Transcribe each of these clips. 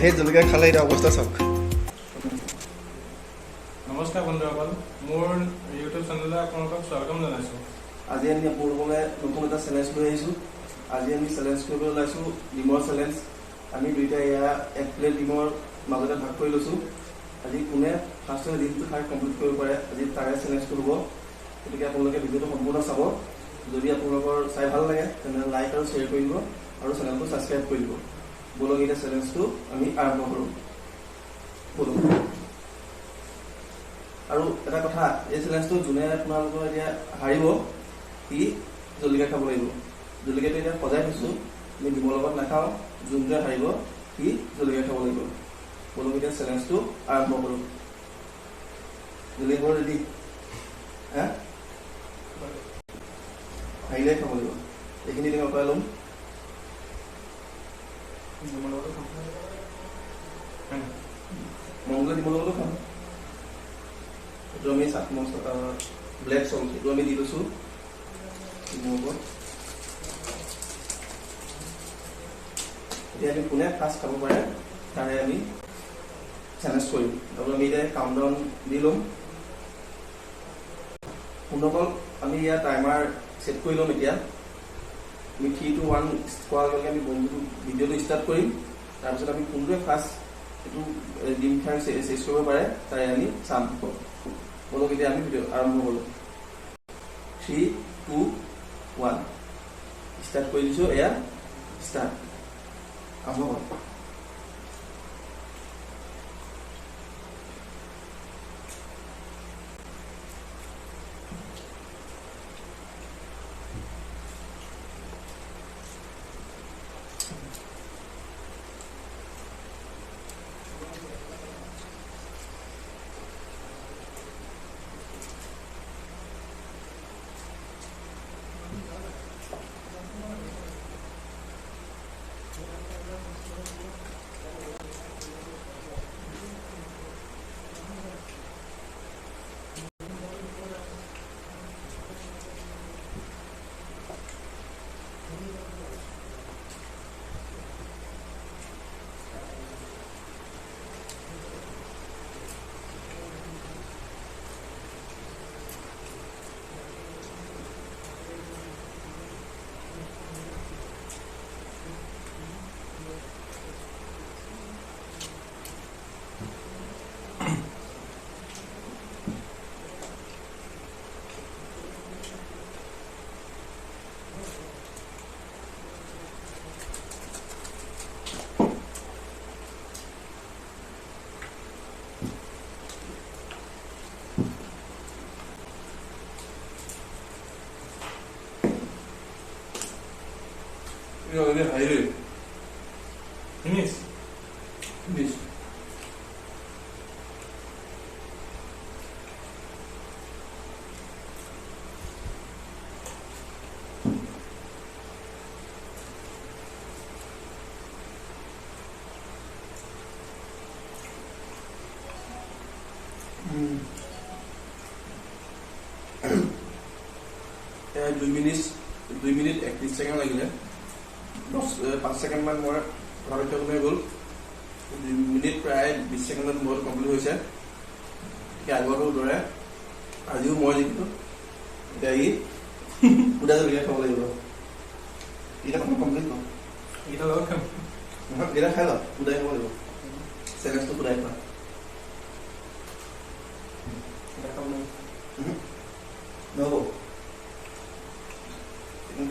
সেই জলকীয়া খালে এতিয়া অৱস্থা চাওক। নমস্কাৰ বন্ধুসকল, মোৰ ইউটিউব চেনেললৈ আপোনালোকক স্বাগতম জনাইছোঁ। আজি আমি আপোনালোকলৈ নতুন এটা চেলেঞ্জ লৈ আহিছোঁ। আজি আমি চেলেঞ্জ কৰিবলৈ ওলাইছোঁ ডিমৰ চেলেঞ্জ। আমি দুইটাই এয়া 1 প্লেট ডিমৰ মাজতে ভাগ কৰি লৈছোঁ। আজি কোনে ফাৰ্ষ্টে দিনটো খাই কমপ্লিট কৰিব পাৰে, আজি তাৰে চেলেঞ্জটো হ'ব। গতিকে আপোনালোকে ভিডিঅ'টো সম্পূৰ্ণ চাব। যদি আপোনালোকৰ চাই ভাল লাগে তেনেহ'লে লাইক আৰু শ্বেয়াৰ কৰি দিব আৰু চেনেলটো ছাবস্ক্ৰাইব কৰি দিব। বলক এতিয়া চেলেঞ্জটো আমি আৰম্ভ কৰোঁ। বলক। আৰু এটা কথা, এই চেলেঞ্জটো যোনে আপোনালোকৰ এতিয়া হাৰিব সি জলকীয়া খাব লাগিব। জলকীয়াটো এতিয়া সজাই থৈছোঁ, আমি ডিমৰ লগত নাখাওঁ। যোনটোৱে হাৰিব সি জলকীয়া খাব লাগিব। বলক এতিয়া চেলেঞ্জটো আৰম্ভ কৰোঁ। জলকীয়া ৰেডি? হা, হাৰিলে খাব লাগিব। এইখিনি দিন অঁতৰাই ল'ম। মংগলে ডিমৰ লগতো খাম। এইটো আমি চাট মছলা ব্লেক চল্ট এইটো আমি দি লৈছোঁ ডিমৰ ওপৰত। এতিয়া আমি কোনে ফাৰ্ষ্ট খাব পাৰে তাৰে আমি চেলেঞ্জ কৰিম। তাৰপৰা আমি এতিয়া কাউণ্টডাউন দি ল'ম। বন্ধুসকল, আমি ইয়াত টাইমাৰ ছেট কৰি ল'ম। এতিয়া আমি 3 to 1 কোৱাৰ লগে আমি ভিডিঅ'টো ষ্টাৰ্ট কৰিম। তাৰপিছত আমি কোনটোৱে ফাৰ্ষ্ট এইটো ডিম খাই চেছ কৰিব পাৰে তাৰে আমি চাম। বলক এতিয়া আমি ভিডিঅ' আৰম্ভ কৰোঁ। 3, 2, 1 ষ্টাৰ্ট কৰি দিছোঁ। এয়া ষ্টাৰ্ট আৰম্ভ কৰোঁ। Hayır. Finish. Finish. দুই মিনিট 31 ছেকেণ্ড লাগিলে। 5 ছেকেণ্ড মান মই ভাৰতীয় কমাই গ'ল। 2 মিনিট প্ৰায় 20 ছেকেণ্ডত মোৰ কমপ্লিট হৈছে। আগতো দৰে আজিও মই জিকিলোঁ। এতিয়া ই সুদা জলকীয়া খাব লাগিব। এতিয়া মই কমপ্লিট কৰোঁ। এটা লগত খাম। এতিয়া খাই লওঁ, সুদাই খাব লাগিব। চেলেঞ্জটো সুদাই খোৱা। নহ'ব,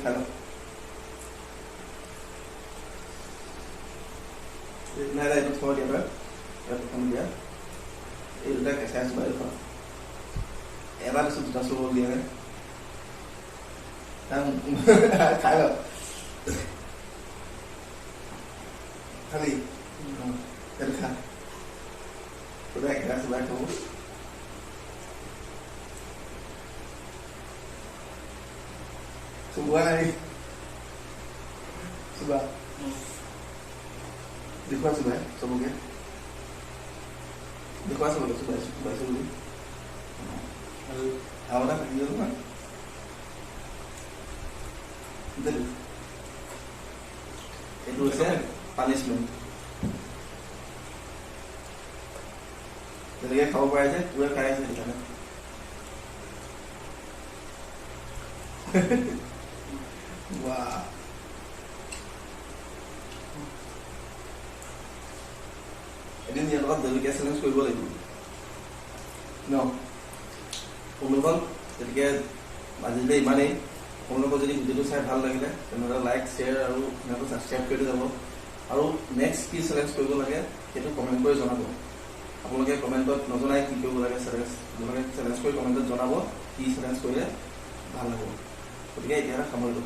খাই লওঁ। নাই নাই, এইটো থোৱা দিয়া ইয়াত প্ৰথম দিয়া। এই দুটা কেঁচাই চোৱা খোৱা। এটা দিছোঁ, দুটা চুব দিয়া নাই। খাই লওঁ খালি এইটো খা। দুটা কেঁচাই চোবাই খাব। চুবোৱা নাই চুবা দেখুৱা চুবাই চবকে দেখুৱা চবকে চুবাইছো বুলি আৰু আৰু এটা থাকি যাব না এইটো হৈছে পানিছমেণ্ট যেনেকৈ খাব পাৰে যে পুৰা খাই আছে সেইকাৰণে বাহ এদিন ইয়াৰ লগত জলকীয়া চেলেঞ্জ কৰিব লাগিব ন বন্ধুসকল গতিকে আজিলৈ ইমানেই আপোনালোকৰ যদি ভিডিঅ'টো চাই ভাল লাগিলে তেনেহ'লে লাইক শ্বেয়াৰ আৰু ধুনীয়াকৈ ছাবস্ক্ৰাইব কৰি যাব আৰু নেক্সট কি চেলেঞ্জ কৰিব লাগে সেইটো কমেণ্ট কৰি জনাব আপোনালোকে কমেণ্টত নজনাই কি কৰিব লাগে আপোনালোকে চেলেঞ্জ কৰি কমেণ্টত জনাব কি চেলেঞ্জ কৰিলে ভাল হ'ব গতিকে এতিয়া সামৰিলোঁ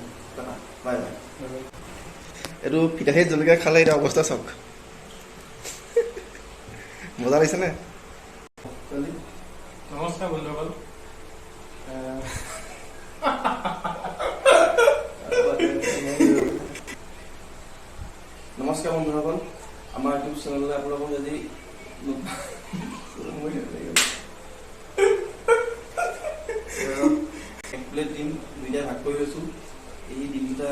বাই বাই এইটো ফিতাহীত জলকীয়া খালে এতিয়া অৱস্থা চাওক মজা লাগিছেনে নমস্কাৰ বন্ধুসকল নমস্কাৰ বন্ধুসকল আমাৰ ইউটিউব চেনেললৈ আপোনালোকক যদি এক প্লেট ডিম দুইটা ভাগ কৰি লৈছোঁ এই ডিমকেইটা